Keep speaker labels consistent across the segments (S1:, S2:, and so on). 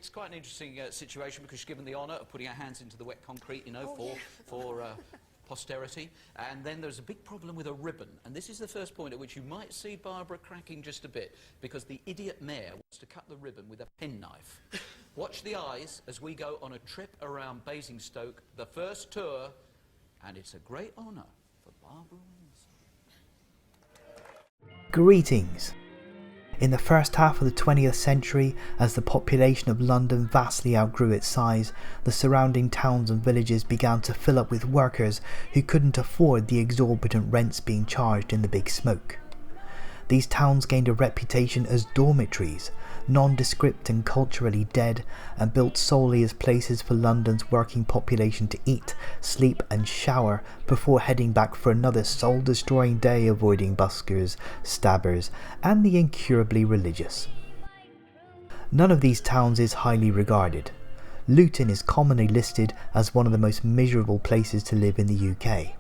S1: It's quite an interesting situation because she's given the honour of putting her hands into the wet concrete, you know, for posterity. And then there's a big problem with a ribbon. And this is the first point at which you might see Barbara cracking just a bit, because the idiot mayor wants to cut the ribbon with a penknife. Watch the eyes as we go on a trip around Basingstoke, the first tour, and it's a great honour for Barbara Windsor.
S2: Greetings. In the first half of the 20th century, as the population of London vastly outgrew its size, the surrounding towns and villages began to fill up with workers who couldn't afford the exorbitant rents being charged in the Big Smoke. These towns gained a reputation as dormitories, nondescript and culturally dead, and built solely as places for London's working population to eat, sleep and shower before heading back for another soul-destroying day, avoiding buskers, stabbers and the incurably religious. None of these towns is highly regarded. Luton is commonly listed as one of the most miserable places to live in the UK.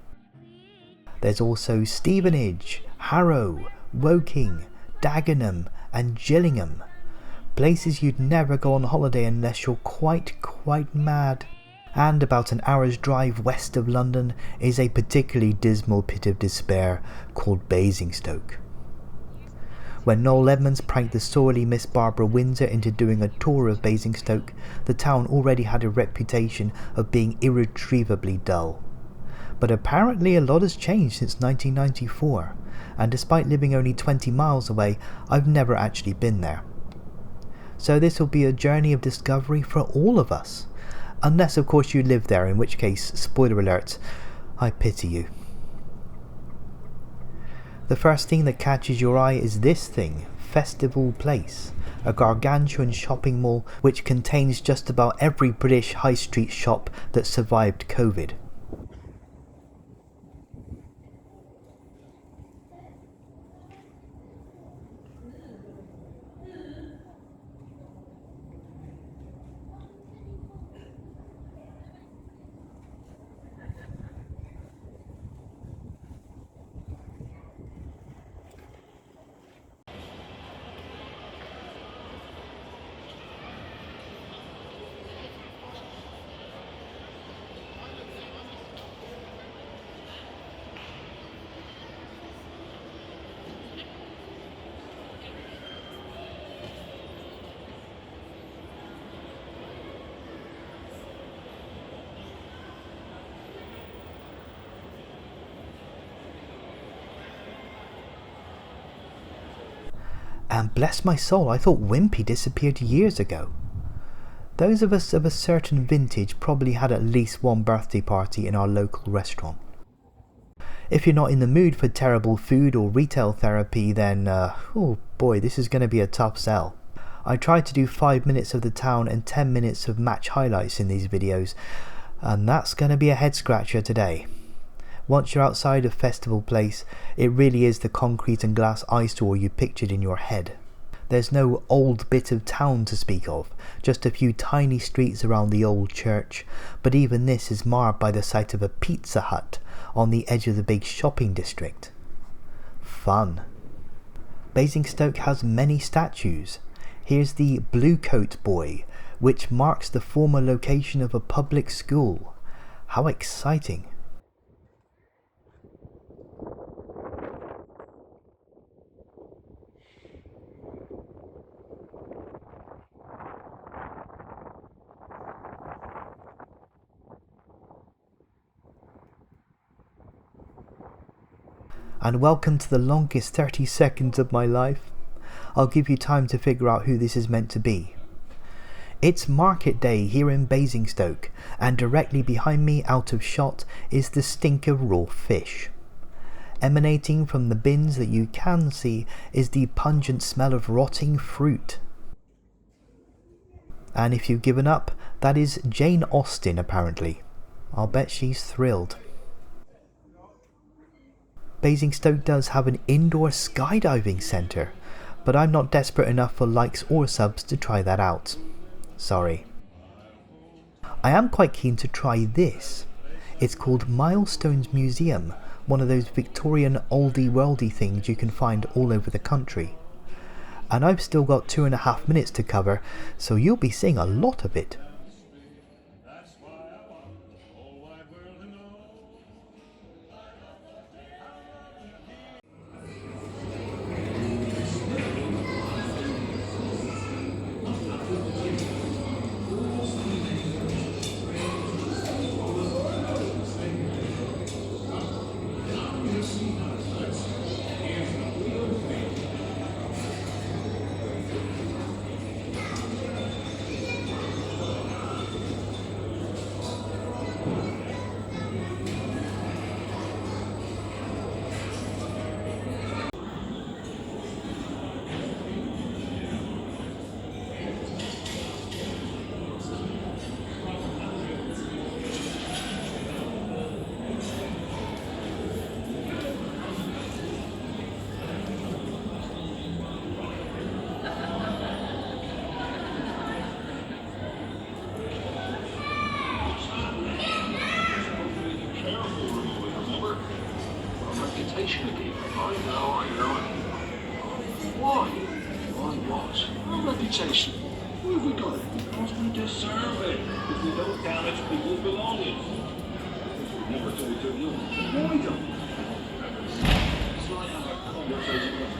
S2: There's also Stevenage, Harrow, Woking, Dagenham and Gillingham. Places you'd never go on holiday unless you're quite mad. And about an hour's drive west of London is a particularly dismal pit of despair called Basingstoke. When Noel Edmonds pranked the sorely missed Barbara Windsor into doing a tour of Basingstoke, the town already had a reputation of being irretrievably dull. But apparently a lot has changed since 1994, and despite living only 20 miles away, I've never actually been there. So this will be a journey of discovery for all of us. Unless of course you live there, in which case, spoiler alert, I pity you. The first thing that catches your eye is this thing, Festival Place, a gargantuan shopping mall which contains just about every British high street shop that survived COVID. And bless my soul, I thought Wimpy disappeared years ago. Those of us of a certain vintage probably had at least one birthday party in our local restaurant. If you're not in the mood for terrible food or retail therapy, then, oh boy, this is going to be a tough sell. I tried to do 5 minutes of the town and 10 minutes of match highlights in these videos, and that's going to be a head scratcher today. Once you're outside of Festival Place, it really is the concrete and glass eyesore you pictured in your head. There's no old bit of town to speak of, just a few tiny streets around the old church, but even this is marred by the sight of a Pizza Hut on the edge of the big shopping district. Fun. Basingstoke has many statues. Here's the Blue Coat Boy, which marks the former location of a public school. How exciting. And welcome to the longest 30 seconds of my life. I'll give you time to figure out who this is meant to be. It's market day here in Basingstoke, and directly behind me, out of shot, is the stink of raw fish. Emanating from the bins that you can see is the pungent smell of rotting fruit. And if you've given up, that is Jane Austen apparently. I'll bet she's thrilled. Basingstoke does have an indoor skydiving centre, but I'm not desperate enough for likes or subs to try that out. Sorry. I am quite keen to try this. It's called Milestones Museum, one of those Victorian oldie-worldy things you can find all over the country. and I've still got 2.5 minutes to cover, so you'll be seeing a lot of it.
S3: Why? Why what? Our reputation. Where have we got it? Because we deserve it. If we don't damage people's belongings. Never do it to you. Why don't we? It's like having a conversation with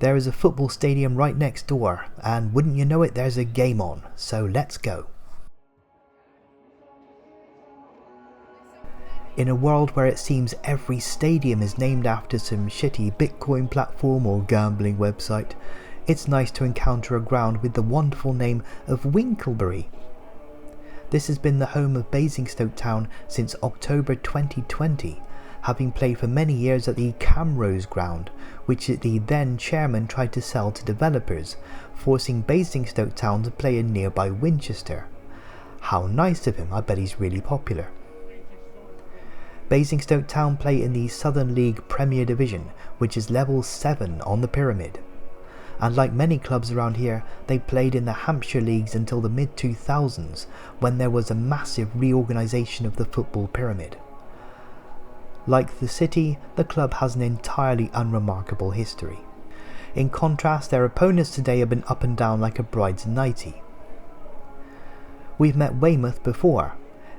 S2: There is a football stadium right next door, and wouldn't you know it, there's a game on, so let's go. In a world where it seems every stadium is named after some shitty Bitcoin platform or gambling website, it's nice to encounter a ground with the wonderful name of Winklebury. This has been the home of Basingstoke Town since October 2020, having played for many years at the Camrose ground, which the then chairman tried to sell to developers, forcing Basingstoke Town to play in nearby Winchester. How nice of him, I bet he's really popular. Basingstoke Town play in the Southern League Premier Division, which is level 7 on the pyramid. And like many clubs around here, they played in the Hampshire Leagues until the mid-2000s, when there was a massive reorganisation of the football pyramid. Like the city, the club has an entirely unremarkable history. In contrast, their opponents today have been up and down like a bride's nightie. We've met Weymouth before,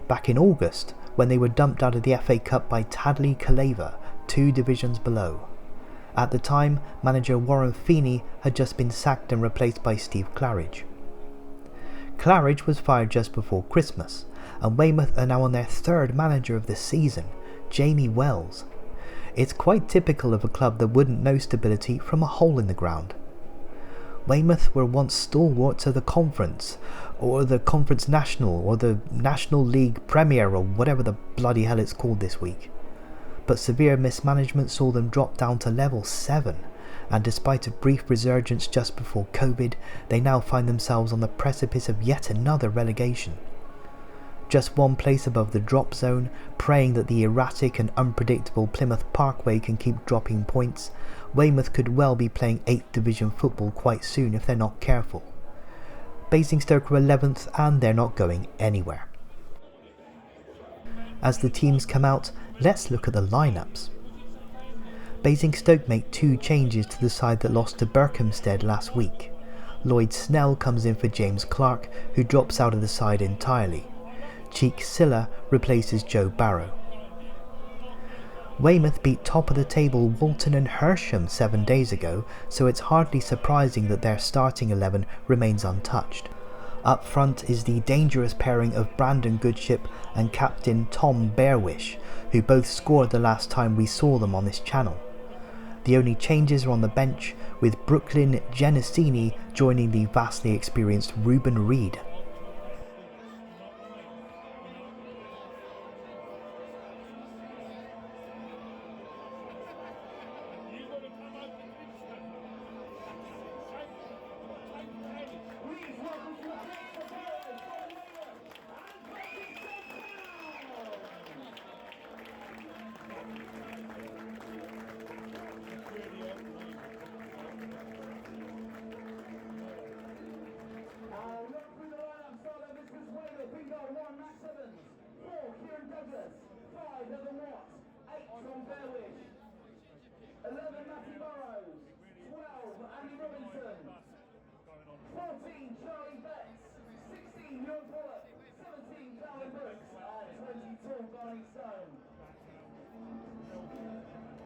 S2: back in August, when they were dumped out of the FA Cup by Tadley Caleva, 2 divisions below. At the time, manager Warren Feeney had just been sacked and replaced by Steve Claridge. Claridge was fired just before Christmas, and Weymouth are now on their 3rd manager of the season, Jamie Wells. It's quite typical of a club that wouldn't know stability from a hole in the ground. Weymouth were once stalwarts of the Conference, or the Conference National, or the National League Premier, or whatever the bloody hell it's called this week. But severe mismanagement saw them drop down to level 7, and despite a brief resurgence just before COVID, they now find themselves on the precipice of yet another relegation. Just one place above the drop zone, praying that the erratic and unpredictable Plymouth Parkway can keep dropping points, Weymouth could well be playing 8th Division football quite soon if they're not careful. Basingstoke are 11th and they're not going anywhere. As the teams come out, let's look at the lineups. Basingstoke make 2 changes to the side that lost to Berkhamsted last week. Lloyd Snell comes in for James Clark, who drops out of the side entirely. Cheek Silla replaces Joe Barrow. Weymouth beat top of the table Walton and Hersham 7 days ago, so it's hardly surprising that their starting 11 remains untouched. Up front is the dangerous pairing of Brandon Goodship and captain Tom Bearwish, who both scored the last time we saw them on this channel. The only changes are on the bench, with Brooklyn Genesini joining the vastly experienced Ruben Reed.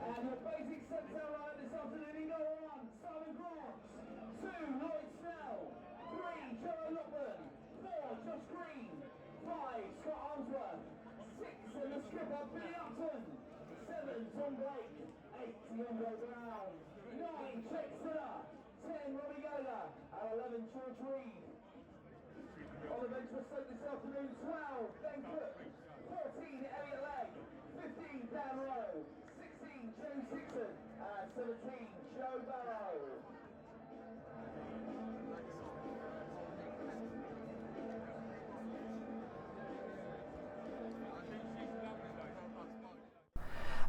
S4: And your basic centre line this afternoon in goal 1, Simon Grant. 2, Lloyd Snell. 3, Joe Lockman. 4, Josh Green. 5, Scott Armsworth. 6, and the skipper, Billy Upton. 7, Tom Blake. 8, Deandre Brown. 9, Chet Sinner. 10, Robbie Gola. And 11, George Reed. On the bench for Stoke this afternoon, 12, Ben Cook. 14, Elliot Legg. 15, Dan Rowe. 16, James Dixon. And 17, Joe Barrow.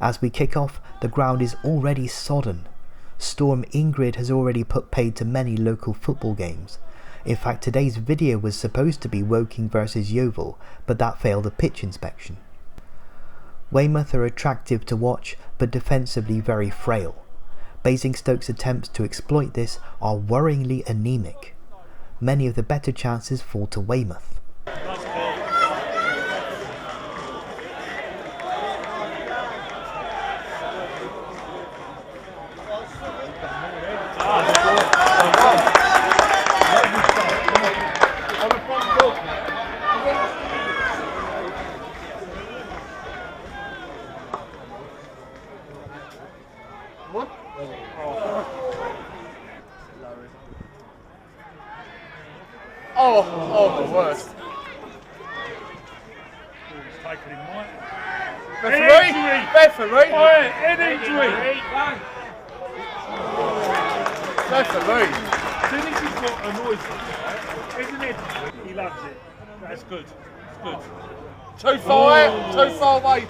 S2: As we kick off, the ground is already sodden. Storm Ingrid has already put paid to many local football games. In fact, today's video was supposed to be Woking versus Yeovil, but that failed a pitch inspection. Weymouth are attractive to watch, but defensively very frail. Basingstoke's attempts to exploit this are worryingly anemic. Many of the better chances fall to Weymouth.
S5: Oh, the worst. Referee! Head injury! Referee!
S6: As soon as he's got a noise like that, isn't it? He loves it. That's good. It's good.
S5: Too far away.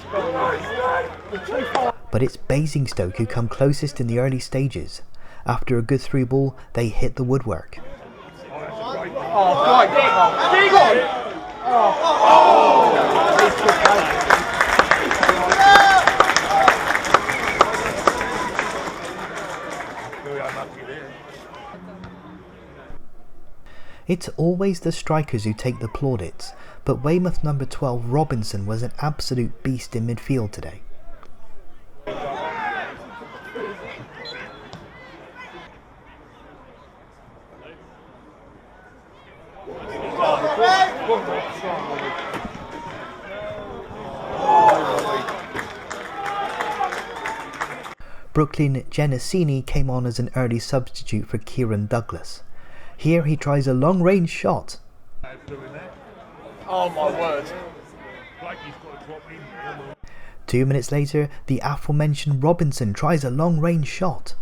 S2: But it's Basingstoke who come closest in the early stages. After a good through ball, they hit the woodwork. It's always the strikers who take the plaudits, but Weymouth number 12 Robinson was an absolute beast in midfield today. Brooklyn Genesini came on as an early substitute for Kieran Douglas. Here he tries a long-range shot.
S5: Oh my word.
S2: 2 minutes later, the aforementioned Robinson tries a long-range shot.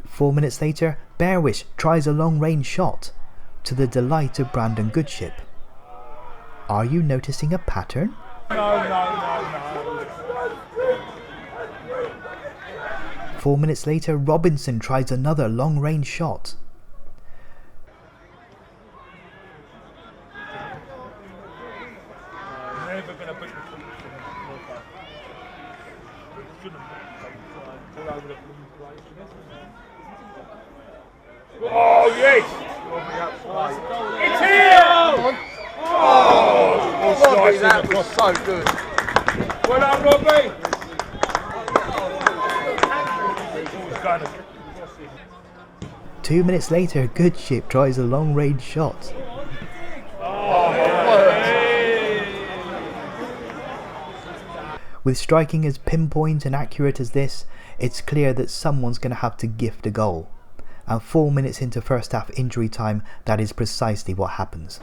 S2: 4 minutes later, Berwish tries a long-range shot, to the delight of Brandon Goodship. Are you noticing a pattern?
S6: No.
S2: 4 minutes later, Robinson tries another long-range shot.
S6: Oh yes! It's here!
S5: Robbie, that was so good.
S6: Well done, Robbie!
S2: 2 minutes later, Goodship tries a long-range shot.
S6: Oh,
S2: With striking as pinpoint and accurate as this, it's clear that someone's going to have to gift a goal. And 4 minutes into first half injury time, that is precisely what happens.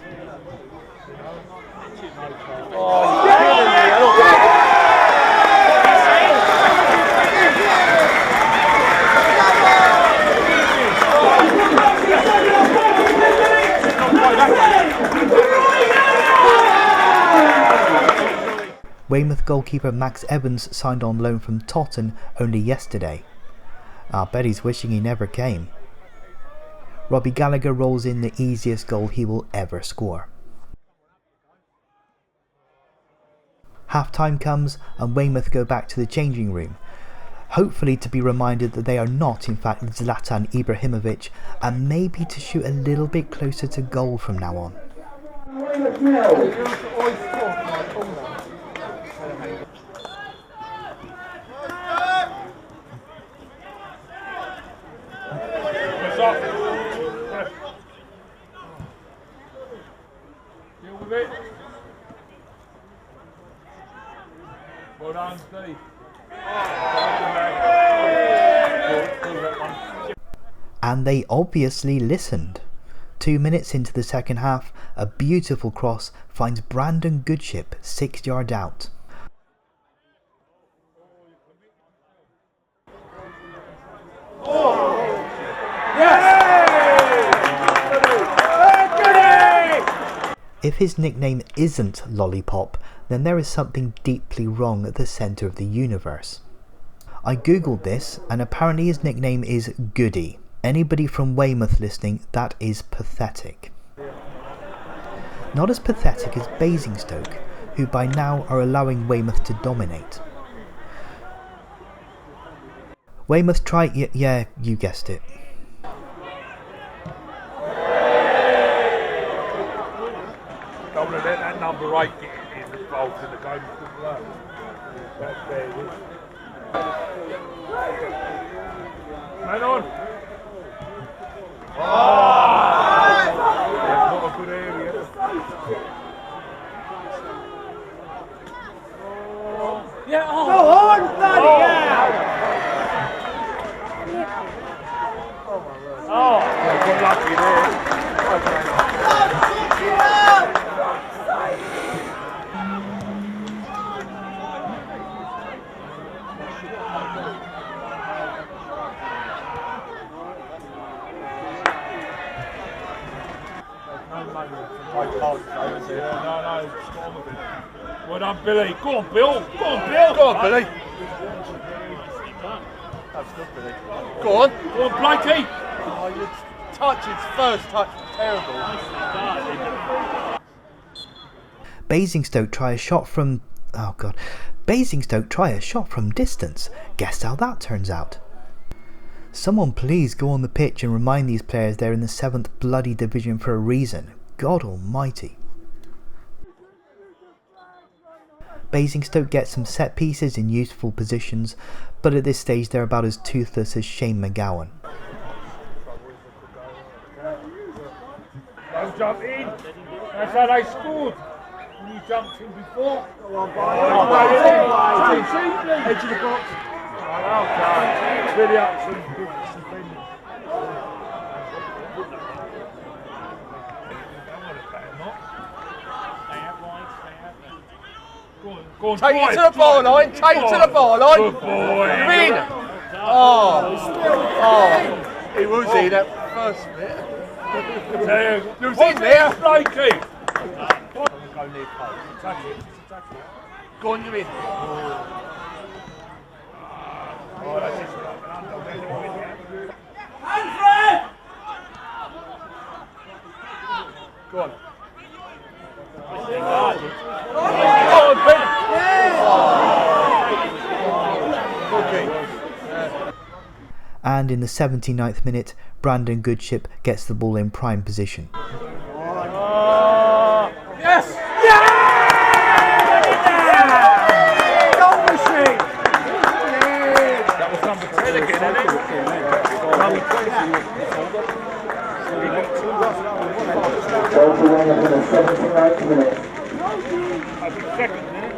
S2: Weymouth goalkeeper Max Evans signed on loan from Tottenham only yesterday. I bet he's wishing he never came. Robbie Gallagher rolls in the easiest goal he will ever score. Half-time comes and Weymouth go back to the changing room, hopefully to be reminded that they are not in fact Zlatan Ibrahimovic, and maybe to shoot a little bit closer to goal from now on.
S4: Weymouth nil.
S6: Deal with it. Well done, Steve.
S2: And they obviously listened. 2 minutes into the second half, a beautiful cross finds Brandon Goodship 6 yards out. If his nickname isn't Lollipop, then there is something deeply wrong at the centre of the universe. I googled this and apparently his nickname is Goody. Anybody from Weymouth listening, that is pathetic. Not as pathetic as Basingstoke, who by now are allowing Weymouth to dominate. Weymouth try, yeah, you guessed it.
S6: Don't let that number 8 get involved in the game. That's there it is. Man on! That's not a good area. Yeah, oh! Go on, bloody hell! Oh, got lucky there. Well done, Billy. Go on, Bill. Go on, Bill. Go on, Billy. That's good, Billy. Go on. Go on, Blakey. Oh, your touch, his first touch was terrible.
S2: Basingstoke try a shot from... oh god. Basingstoke try a shot from distance. Guess how that turns out. Someone please go on the pitch and remind these players they're in the 7th bloody division for a reason. God almighty. Basingstoke gets some set pieces in useful positions, but at this stage they're about as toothless as Shane McGowan.
S6: Don't jump in. That's how they scored. When you jumped in before. Go on, edge of the box. Really up to good defending. Go on, take it to the bar line, take it to the bar line. Good boy. You're in. Oh, he was in that first bit. You was in there. Blakey. Go near post. Attack it. Go on, you're in. Oh, that's just Manfred! Go on.
S2: And in the 79th minute, Brandon Goodship gets the ball in prime position.
S6: Yes! Yeah! Goal machine! That was number 10 again, isn't it?
S4: Goal for Weymouth in the 79th minute.
S6: That's the second minute.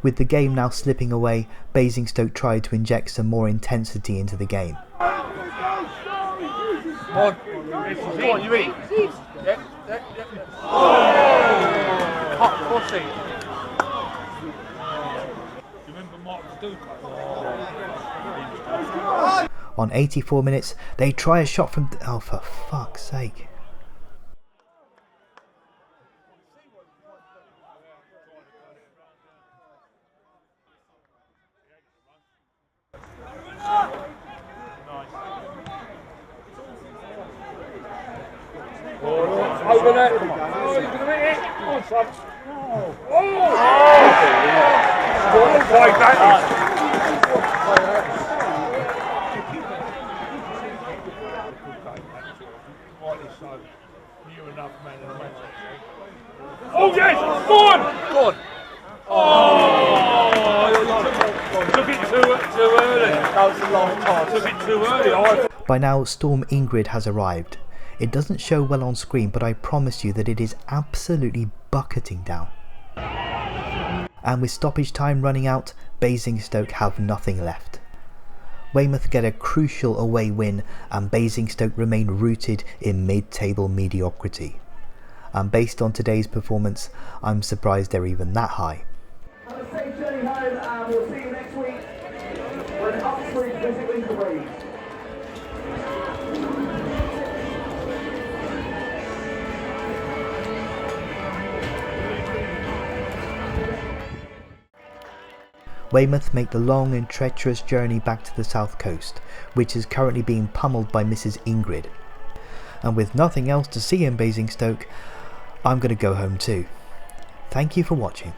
S2: With the game now slipping away, Basingstoke tried to inject some more intensity into the game.
S6: Come on, you eat. Yeah. Hot pussy.
S2: On 84 minutes, they try a shot from... Oh, for fuck's sake.
S5: Over there. Oh, you're going to hit it. Come on, son. Oh! What a fight that is. Oh, yes! Go on!
S6: Go on.
S5: Oh! Took it too early.
S6: That was a long time.
S5: Took it too early.
S2: By now, Storm Ingrid has arrived. It doesn't show well on screen, but I promise you that it is absolutely bucketing down. And with stoppage time running out, Basingstoke have nothing left. Weymouth get a crucial away win, and Basingstoke remain rooted in mid-table mediocrity. And based on today's performance, I'm surprised they're even that high.
S4: Have a safe journey home, and we'll see you next week when Oxford visit Winterbury.
S2: Weymouth make the long and treacherous journey back to the south coast, which is currently being pummeled by Mrs. Ingrid. And with nothing else to see in Basingstoke, I'm going to go home too. Thank you for watching.